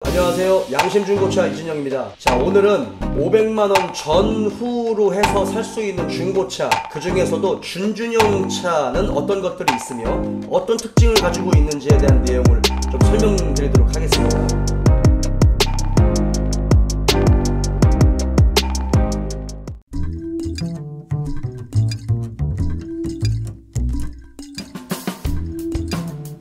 안녕하세요. 양심중고차 이진영입니다. 자, 오늘은 500만원 전후로 해서 살 수 있는 중고차, 그 중에서도 준준형 차는 어떤 것들이 있으며 어떤 특징을 가지고 있는지에 대한 내용을 좀 설명드리도록 하겠습니다.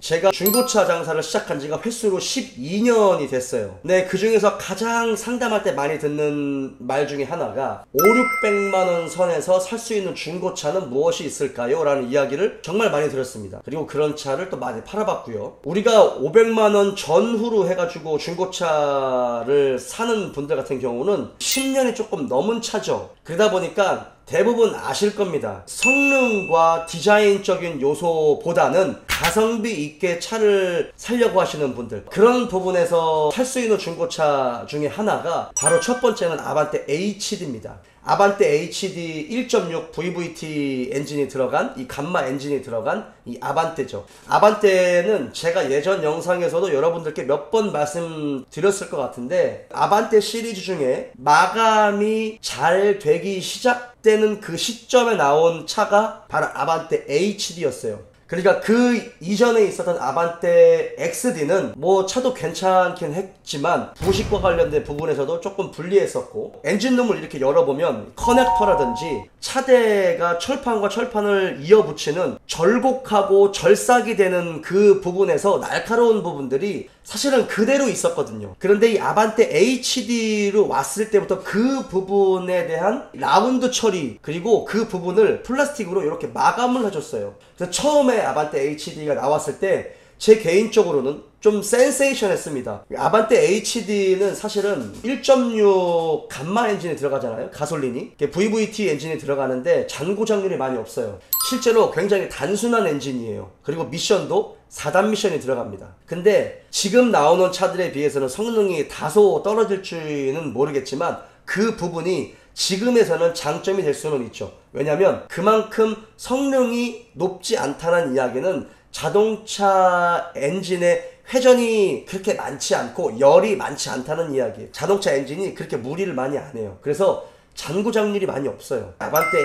제가 중고차 장사를 시작한 지가 횟수로 12년이 됐어요. 네, 그 중에서 가장 상담할 때 많이 듣는 말 중에 하나가 5,600만원 선에서 살 수 있는 중고차는 무엇이 있을까요? 라는 이야기를 정말 많이 들었습니다. 그리고 그런 차를 또 많이 팔아봤고요. 우리가 500만원 전후로 해가지고 중고차를 사는 분들 같은 경우는 10년이 조금 넘은 차죠. 그러다 보니까 대부분 아실 겁니다. 성능과 디자인적인 요소보다는 가성비 있게 차를 살려고 하시는 분들, 그런 부분에서 살 수 있는 중고차 중에 하나가 바로 첫 번째는 아반떼 HD입니다. 아반떼 HD 1.6 VVT 엔진이 들어간, 이 감마 엔진이 들어간 이 아반떼죠. 아반떼는 제가 예전 영상에서도 여러분들께 몇 번 말씀드렸을 것 같은데, 아반떼 시리즈 중에 마감이 잘 되기 시작되는 그 시점에 나온 차가 바로 아반떼 HD였어요. 그러니까 그 이전에 있었던 아반떼 XD는 뭐 차도 괜찮긴 했지만 부식과 관련된 부분에서도 조금 불리했었고, 엔진룸을 이렇게 열어보면 커넥터라든지 차대가 철판과 철판을 이어붙이는 절곡하고 절삭이 되는 그 부분에서 날카로운 부분들이 사실은 그대로 있었거든요. 그런데 이 아반떼 HD로 왔을 때부터 그 부분에 대한 라운드 처리, 그리고 그 부분을 플라스틱으로 이렇게 마감을 해줬어요. 그래서 처음에 아반떼 HD가 나왔을 때 제 개인적으로는 좀 센세이션했습니다. 아반떼 HD는 사실은 1.6 감마 엔진이 들어가잖아요. 가솔린이 VVT 엔진이 들어가는데 잔고장률이 많이 없어요. 실제로 굉장히 단순한 엔진이에요. 그리고 미션도 4단 미션이 들어갑니다. 근데 지금 나오는 차들에 비해서는 성능이 다소 떨어질지는 모르겠지만 그 부분이 지금에서는 장점이 될 수는 있죠. 왜냐면 그만큼 성능이 높지 않다는 이야기는 자동차 엔진의 회전이 그렇게 많지 않고 열이 많지 않다는 이야기예요. 자동차 엔진이 그렇게 무리를 많이 안 해요. 그래서 잔고장률이 많이 없어요. 아반떼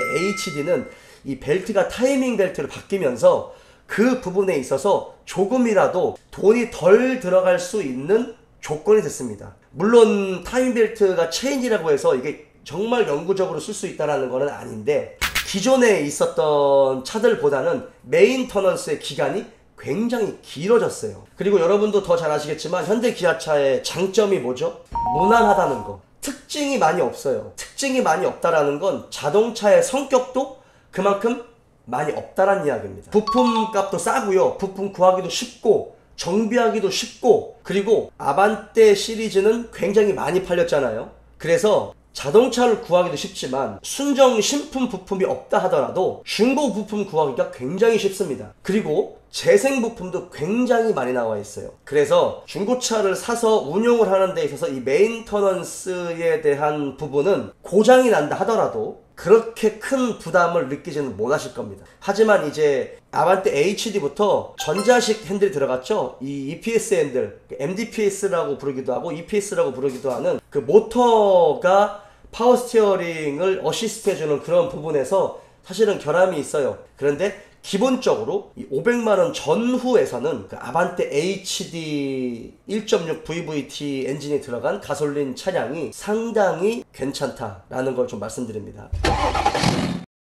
HD는 이 벨트가 타이밍 벨트로 바뀌면서 그 부분에 있어서 조금이라도 돈이 덜 들어갈 수 있는 조건이 됐습니다. 물론 타이밍 벨트가 체인이라고 해서 이게 정말 영구적으로 쓸 수 있다는 것은 아닌데, 기존에 있었던 차들보다는 메인터넌스의 기간이 굉장히 길어졌어요. 그리고 여러분도 더 잘 아시겠지만 현대 기아차의 장점이 뭐죠? 무난하다는 거. 특징이 많이 없어요. 특징이 많이 없다라는 건 자동차의 성격도 그만큼 많이 없다란 이야기입니다. 부품 값도 싸고요. 부품 구하기도 쉽고 정비하기도 쉽고, 그리고 아반떼 시리즈는 굉장히 많이 팔렸잖아요. 그래서 자동차를 구하기도 쉽지만 순정 신품 부품이 없다 하더라도 중고 부품 구하기가 굉장히 쉽습니다. 그리고 재생 부품도 굉장히 많이 나와 있어요. 그래서 중고차를 사서 운용을 하는 데 있어서 이 메인터넌스에 대한 부분은 고장이 난다 하더라도 그렇게 큰 부담을 느끼지는 못하실 겁니다. 하지만 이제 아반떼 HD부터 전자식 핸들이 들어갔죠. 이 EPS 핸들, MDPS라고 부르기도 하고 EPS라고 부르기도 하는 그 모터가 파워 스티어링을 어시스트 해주는 그런 부분에서 사실은 결함이 있어요. 그런데 기본적으로 이 500만원 전후에서는 그 아반떼 HD 1.6 VVT 엔진이 들어간 가솔린 차량이 상당히 괜찮다라는 걸 좀 말씀드립니다.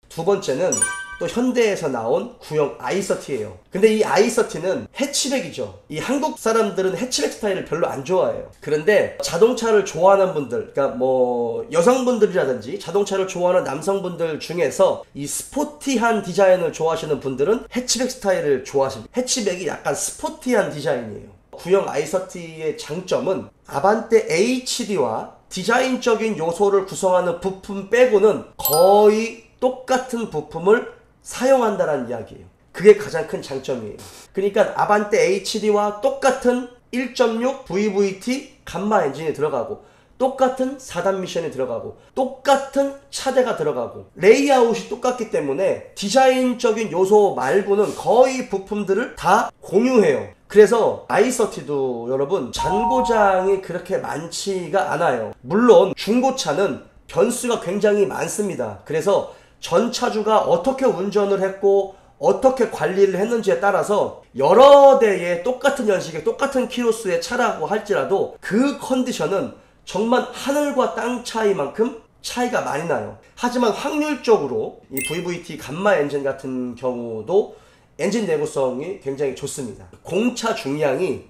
두 번째는 또 현대에서 나온 구형 i30예요. 근데 이 i30는 해치백이죠. 이 한국 사람들은 해치백 스타일을 별로 안 좋아해요. 그런데 자동차를 좋아하는 분들, 그러니까 뭐 여성분들이라든지 자동차를 좋아하는 남성분들 중에서 이 스포티한 디자인을 좋아하시는 분들은 해치백 스타일을 좋아하십니다. 해치백이 약간 스포티한 디자인이에요. 구형 i30의 장점은 아반떼 HD와 디자인적인 요소를 구성하는 부품 빼고는 거의 똑같은 부품을 사용한다는 이야기예요. 그게 가장 큰 장점이에요. 그러니까 아반떼 HD와 똑같은 1.6 VVT 감마 엔진이 들어가고 똑같은 4단 미션이 들어가고 똑같은 차대가 들어가고 레이아웃이 똑같기 때문에 디자인적인 요소 말고는 거의 부품들을 다 공유해요. 그래서 i30도 여러분 잔고장이 그렇게 많지가 않아요. 물론 중고차는 변수가 굉장히 많습니다. 그래서 전차주가 어떻게 운전을 했고 어떻게 관리를 했는지에 따라서 여러 대의 똑같은 연식의 똑같은 키로수의 차라고 할지라도 그 컨디션은 정말 하늘과 땅 차이만큼 차이가 많이 나요. 하지만 확률적으로 이 VVT 감마 엔진 같은 경우도 엔진 내구성이 굉장히 좋습니다. 공차 중량이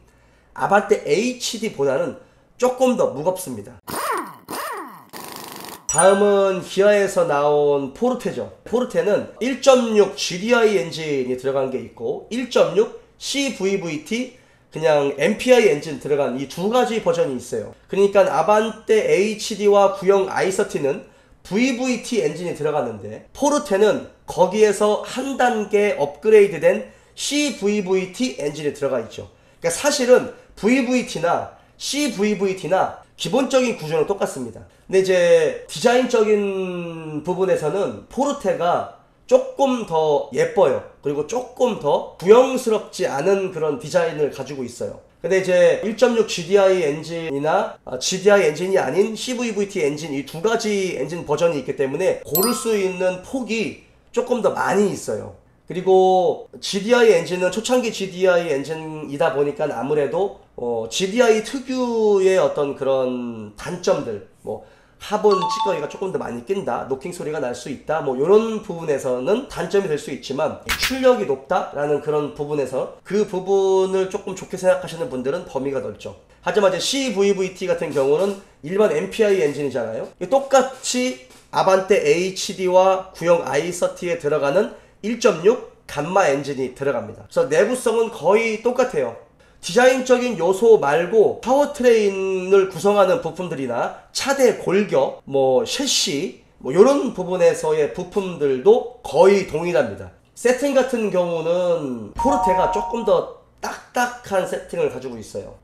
아반떼 HD보다는 조금 더 무겁습니다. 다음은 기아에서 나온 포르테죠. 포르테는 1.6 GDI 엔진이 들어간 게 있고 1.6 CVVT 그냥 MPI 엔진 들어간 이 두 가지 버전이 있어요. 그러니까 아반떼 HD와 구형 i30는 VVT 엔진이 들어갔는데 포르테는 거기에서 한 단계 업그레이드된 CVVT 엔진이 들어가 있죠. 그러니까 사실은 VVT나 CVVT나 기본적인 구조는 똑같습니다. 근데 이제 디자인적인 부분에서는 포르테가 조금 더 예뻐요. 그리고 조금 더 구형스럽지 않은 그런 디자인을 가지고 있어요. 근데 이제 1.6 GDI 엔진이나 GDI 엔진이 아닌 CVVT 엔진 이 두 가지 엔진 버전이 있기 때문에 고를 수 있는 폭이 조금 더 많이 있어요. 그리고 GDI 엔진은 초창기 GDI 엔진이다 보니까 아무래도 GDI 특유의 어떤 그런 단점들, 뭐 하본 찌꺼기가 조금 더 많이 낀다, 노킹 소리가 날 수 있다, 뭐 이런 부분에서는 단점이 될 수 있지만 출력이 높다라는 그런 부분에서 그 부분을 조금 좋게 생각하시는 분들은 범위가 넓죠. 하지만 이제 CVVT 같은 경우는 일반 MPI 엔진이잖아요. 똑같이 아반떼 HD와 구형 i30에 들어가는 1.6 감마 엔진이 들어갑니다. 그래서 내구성은 거의 똑같아요. 디자인적인 요소 말고 파워트레인을 구성하는 부품들이나 차대 골격, 뭐 셰시, 뭐 이런 부분에서의 부품들도 거의 동일합니다. 세팅 같은 경우는 포르테가 조금 더 딱딱한 세팅을 가지고 있어요.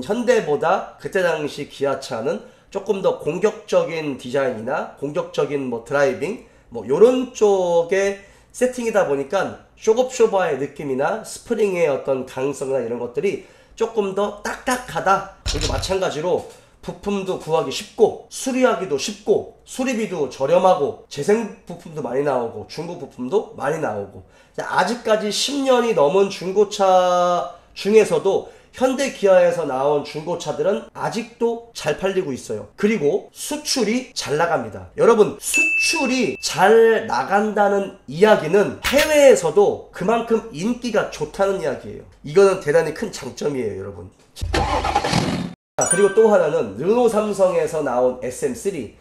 현대보다 그때 당시 기아차는 조금 더 공격적인 디자인이나 공격적인 뭐 드라이빙 뭐 이런 쪽의 세팅이다 보니까 쇼겁쇼바의 느낌이나 스프링의 어떤 강성이나 이런 것들이 조금 더 딱딱하다. 그리고 마찬가지로 부품도 구하기 쉽고 수리하기도 쉽고 수리비도 저렴하고 재생 부품도 많이 나오고 중고 부품도 많이 나오고 아직까지 10년이 넘은 중고차 중에서도 현대 기아에서 나온 중고차들은 아직도 잘 팔리고 있어요. 그리고 수출이 잘 나갑니다. 여러분, 수출이 잘 나간다는 이야기는 해외에서도 그만큼 인기가 좋다는 이야기예요. 이거는 대단히 큰 장점이에요, 여러분. 그리고 또 하나는 르노 삼성에서 나온 SM3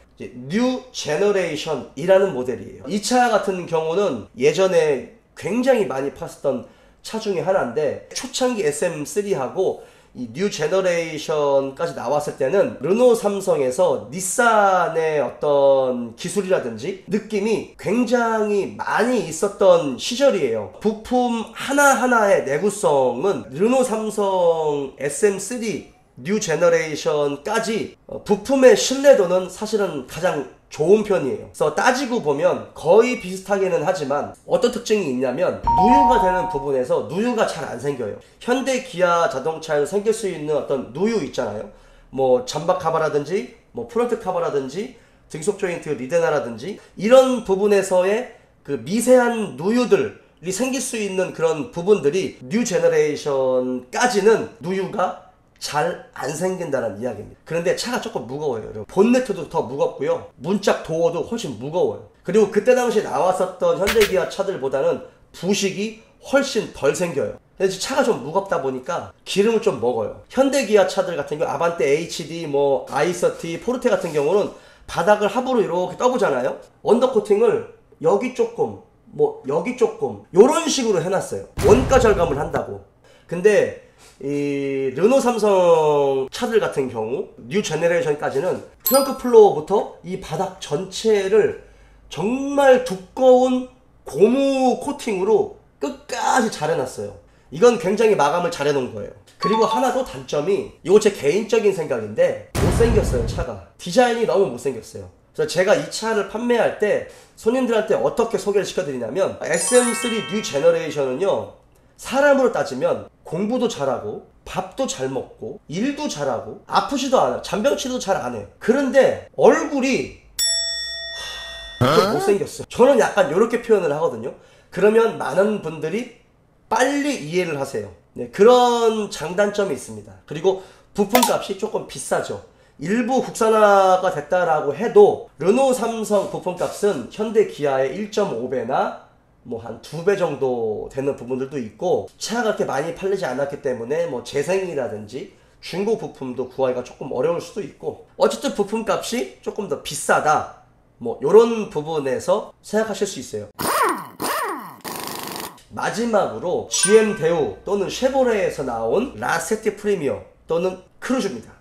뉴 제너레이션이라는 모델이에요. 이 차 같은 경우는 예전에 굉장히 많이 팔았던 차 중에 하나인데 초창기 SM3하고 이 뉴 제너레이션까지 나왔을 때는 르노 삼성에서 닛산의 어떤 기술이라든지 느낌이 굉장히 많이 있었던 시절이에요. 부품 하나하나의 내구성은 르노 삼성 SM3 뉴 제너레이션까지 부품의 신뢰도는 사실은 가장 좋은 편이에요. 그래서 따지고 보면 거의 비슷하기는 하지만 어떤 특징이 있냐면 누유가 되는 부분에서 누유가 잘 안 생겨요. 현대 기아 자동차에서 생길 수 있는 어떤 누유 있잖아요. 뭐 잠박 카바라든지 뭐 프론트 카바라든지 등속 조인트 리데나라든지 이런 부분에서의 그 미세한 누유들이 생길 수 있는 그런 부분들이 뉴 제너레이션까지는 누유가 잘 안 생긴다는 이야기입니다. 그런데 차가 조금 무거워요. 여러분. 본네트도 더 무겁고요. 문짝 도어도 훨씬 무거워요. 그리고 그때 당시에 나왔었던 현대기아 차들보다는 부식이 훨씬 덜 생겨요. 근데 차가 좀 무겁다 보니까 기름을 좀 먹어요. 현대기아 차들 같은 경우 아반떼 HD, 뭐 i30, 포르테 같은 경우는 바닥을 하부로 이렇게 떠보잖아요. 언더코팅을 여기 조금, 뭐 여기 조금 이런 식으로 해놨어요. 원가 절감을 한다고. 근데 이 르노 삼성 차들 같은 경우 뉴 제너레이션까지는 트렁크 플로어부터 이 바닥 전체를 정말 두꺼운 고무 코팅으로 끝까지 잘 해놨어요. 이건 굉장히 마감을 잘 해놓은 거예요. 그리고 하나 더 단점이, 이거 제 개인적인 생각인데 못생겼어요. 차가 디자인이 너무 못생겼어요. 그래서 제가 이 차를 판매할 때 손님들한테 어떻게 소개를 시켜드리냐면, SM3 뉴 제너레이션은요, 사람으로 따지면 공부도 잘하고 밥도 잘 먹고 일도 잘하고 아프지도 않아요. 잔병치레도 잘 안 해요. 그런데 얼굴이 못생겼어요. 저는 약간 이렇게 표현을 하거든요. 그러면 많은 분들이 빨리 이해를 하세요. 네, 그런 장단점이 있습니다. 그리고 부품값이 조금 비싸죠. 일부 국산화가 됐다라고 해도 르노 삼성 부품값은 현대 기아의 1.5배나 뭐 한 2배 정도 되는 부분들도 있고, 차가 그렇게 많이 팔리지 않았기 때문에 뭐 재생이라든지 중고 부품도 구하기가 조금 어려울 수도 있고, 어쨌든 부품값이 조금 더 비싸다, 뭐 요런 부분에서 생각하실 수 있어요. 마지막으로 GM 대우 또는 쉐보레에서 나온 라세티 프리미어 또는 크루즈입니다.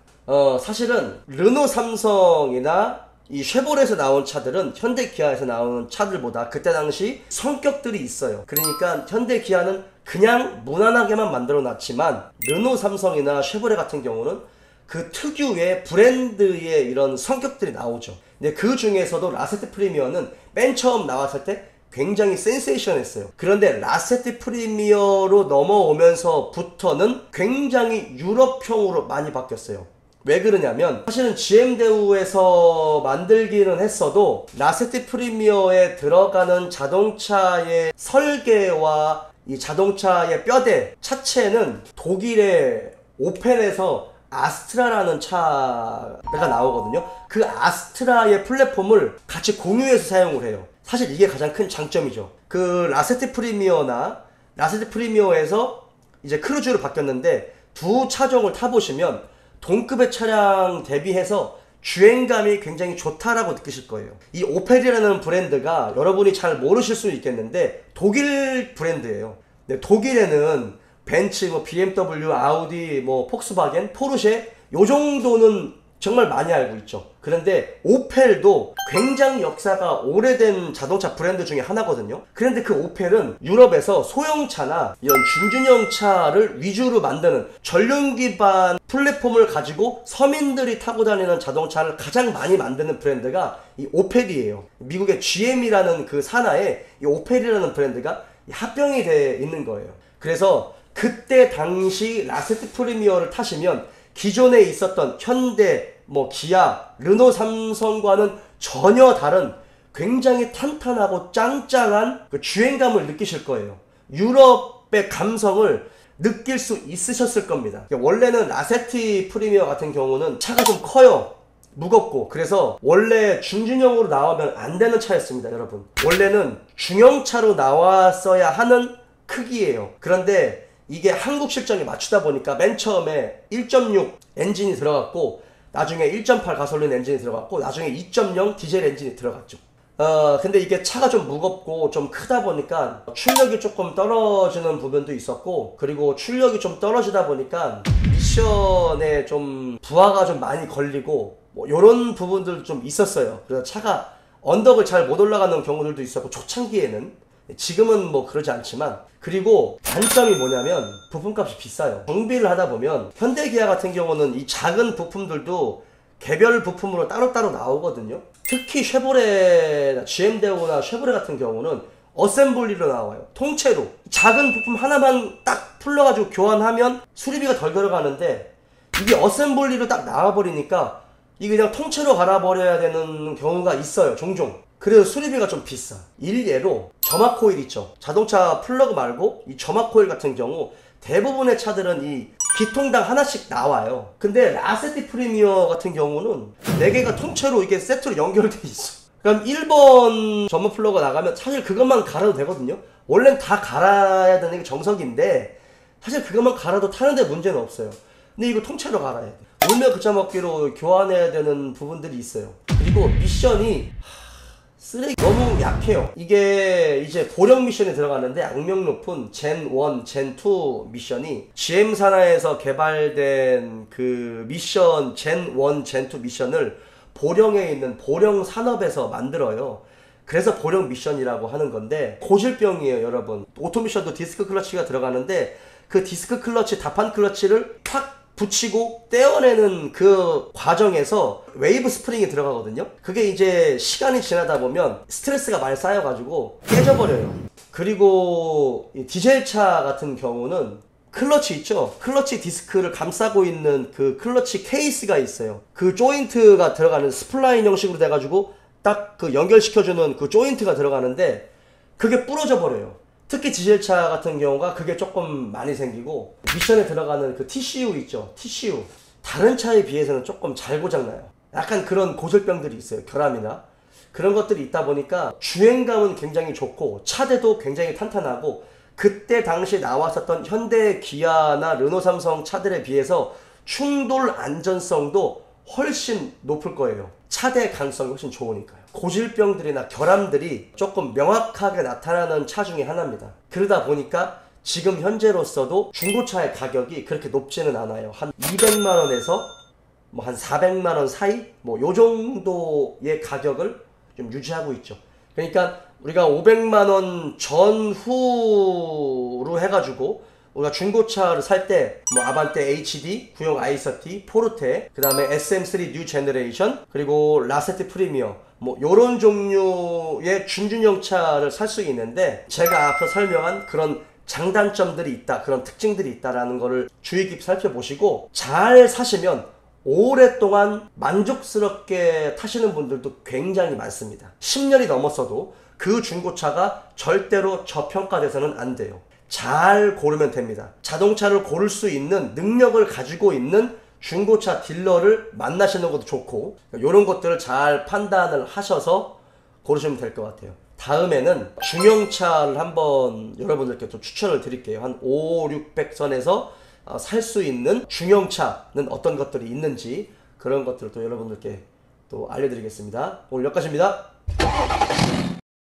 사실은 르노 삼성이나 이 쉐보레에서 나온 차들은 현대 기아에서 나오는 차들보다 그때 당시 성격들이 있어요. 그러니까 현대 기아는 그냥 무난하게만 만들어 놨지만, 르노 삼성이나 쉐보레 같은 경우는 그 특유의 브랜드의 이런 성격들이 나오죠. 근데 그 중에서도 라세티 프리미어는 맨 처음 나왔을 때 굉장히 센세이션했어요. 그런데 라세티 프리미어로 넘어오면서부터는 굉장히 유럽형으로 많이 바뀌었어요. 왜 그러냐면, 사실은 GM 대우에서 만들기는 했어도 라세티 프리미어에 들어가는 자동차의 설계와 이 자동차의 뼈대 차체는 독일의 오펠에서 아스트라라는 차가 나오거든요. 그 아스트라의 플랫폼을 같이 공유해서 사용을 해요. 사실 이게 가장 큰 장점이죠. 그 라세티 프리미어나 라세티 프리미어에서 이제 크루즈로 바뀌었는데, 두 차종을 타보시면 동급의 차량 대비해서 주행감이 굉장히 좋다라고 느끼실 거예요. 이 오펠이라는 브랜드가 여러분이 잘 모르실 수 있겠는데 독일 브랜드예요. 네, 독일에는 벤츠, 뭐 BMW, 아우디, 뭐 폭스바겐, 포르쉐 요 정도는 정말 많이 알고 있죠. 그런데 오펠도 굉장히 역사가 오래된 자동차 브랜드 중에 하나거든요. 그런데 그 오펠은 유럽에서 소형차나 이런 중준형 차를 위주로 만드는 전륜 기반 플랫폼을 가지고 서민들이 타고 다니는 자동차를 가장 많이 만드는 브랜드가 이 오펠이에요. 미국의 GM이라는 그 산하에 이 오펠이라는 브랜드가 합병이 돼 있는 거예요. 그래서 그때 당시 라세티 프리미어를 타시면 기존에 있었던 현대, 뭐 기아, 르노 삼성과는 전혀 다른 굉장히 탄탄하고 짱짱한 그 주행감을 느끼실 거예요. 유럽의 감성을 느낄 수 있으셨을 겁니다. 원래는 라세티 프리미어 같은 경우는 차가 좀 커요. 무겁고. 그래서 원래 중준형으로 나오면 안 되는 차였습니다, 여러분. 원래는 중형차로 나왔어야 하는 크기예요. 그런데 이게 한국 실정에 맞추다 보니까 맨 처음에 1.6 엔진이 들어갔고, 나중에 1.8 가솔린 엔진이 들어갔고, 나중에 2.0 디젤 엔진이 들어갔죠. 근데 이게 차가 좀 무겁고 좀 크다 보니까 출력이 조금 떨어지는 부분도 있었고, 그리고 출력이 좀 떨어지다 보니까 미션에 좀 부하가 좀 많이 걸리고, 뭐 요런 부분들도 좀 있었어요. 그래서 차가 언덕을 잘 못 올라가는 경우들도 있었고, 초창기에는. 지금은 뭐 그러지 않지만. 그리고 단점이 뭐냐면 부품값이 비싸요. 정비를 하다 보면 현대기아 같은 경우는 이 작은 부품들도 개별 부품으로 따로따로 나오거든요. 특히 쉐보레, GM 대우나 쉐보레 같은 경우는 어셈블리로 나와요. 통째로 작은 부품 하나만 딱 풀러가지고 교환하면 수리비가 덜 들어가는데, 이게 어셈블리로 딱 나와버리니까 이게 그냥 통째로 갈아버려야 되는 경우가 있어요, 종종. 그래서 수리비가 좀 비싸. 일례로 점화 코일 있죠. 자동차 플러그 말고 이 점화 코일 같은 경우 대부분의 차들은 이 기통당 하나씩 나와요. 근데 라세티 프리미어 같은 경우는 4개가 통째로 이게 세트로 연결돼 있어. 그럼 1번 점화 플러그 나가면 사실 그것만 갈아도 되거든요. 원래는 다 갈아야 되는 게 정석인데 사실 그것만 갈아도 타는데 문제는 없어요. 근데 이거 통째로 갈아야 돼. 울며 그자 먹기로 교환해야 되는 부분들이 있어요. 그리고 미션이 쓰레기 너무 약해요. 이게 이제 보령 미션에 들어갔는데 악명 높은 젠 1, 젠 2 미션이 GM 산하에서 개발된 그 미션 젠 1, 젠 2 미션을 보령에 있는 보령 산업에서 만들어요. 그래서 보령 미션이라고 하는 건데 고질병이에요, 여러분. 오토 미션도 디스크 클러치가 들어가는데 그 디스크 클러치, 다판 클러치를 탁 붙이고 떼어내는 그 과정에서 웨이브 스프링이 들어가거든요. 그게 이제 시간이 지나다 보면 스트레스가 많이 쌓여가지고 깨져버려요. 그리고 이 디젤차 같은 경우는 클러치 있죠? 클러치 디스크를 감싸고 있는 그 클러치 케이스가 있어요. 그 조인트가 들어가는 스플라인 형식으로 돼가지고 딱 그 연결시켜주는 그 조인트가 들어가는데 그게 부러져 버려요. 특히 디젤차 같은 경우가 그게 조금 많이 생기고, 미션에 들어가는 그 TCU 있죠? TCU. 다른 차에 비해서는 조금 잘 고장나요. 약간 그런 고질병들이 있어요. 결함이나. 그런 것들이 있다 보니까 주행감은 굉장히 좋고 차대도 굉장히 탄탄하고, 그때 당시 나왔었던 현대 기아나 르노 삼성 차들에 비해서 충돌 안전성도 훨씬 높을 거예요. 차대 가능성이 훨씬 좋으니까요. 고질병들이나 결함들이 조금 명확하게 나타나는 차 중에 하나입니다. 그러다 보니까 지금 현재로서도 중고차의 가격이 그렇게 높지는 않아요. 한 200만원에서 뭐 한 400만원 사이? 뭐 요 정도의 가격을 좀 유지하고 있죠. 그러니까 우리가 500만원 전후로 해가지고 우리가 중고차를 살 때 뭐 아반떼 HD, 구형 i30, 포르테, 그 다음에 SM3 뉴 제너레이션, 그리고 라세트 프리미어, 뭐 요런 종류의 준준형 차를 살 수 있는데, 제가 앞서 설명한 그런 장단점들이 있다, 그런 특징들이 있다라는 거를 주의 깊게 살펴보시고 잘 사시면 오랫동안 만족스럽게 타시는 분들도 굉장히 많습니다. 10년이 넘었어도 그 중고차가 절대로 저평가돼서는 안 돼요. 잘 고르면 됩니다. 자동차를 고를 수 있는 능력을 가지고 있는 중고차 딜러를 만나시는 것도 좋고, 이런 것들을 잘 판단을 하셔서 고르시면 될 것 같아요. 다음에는 중형차를 한번 여러분들께 또 추천을 드릴게요. 한 5, 600선에서 살 수 있는 중형차는 어떤 것들이 있는지, 그런 것들을 또 여러분들께 또 알려드리겠습니다. 오늘 여기까지입니다.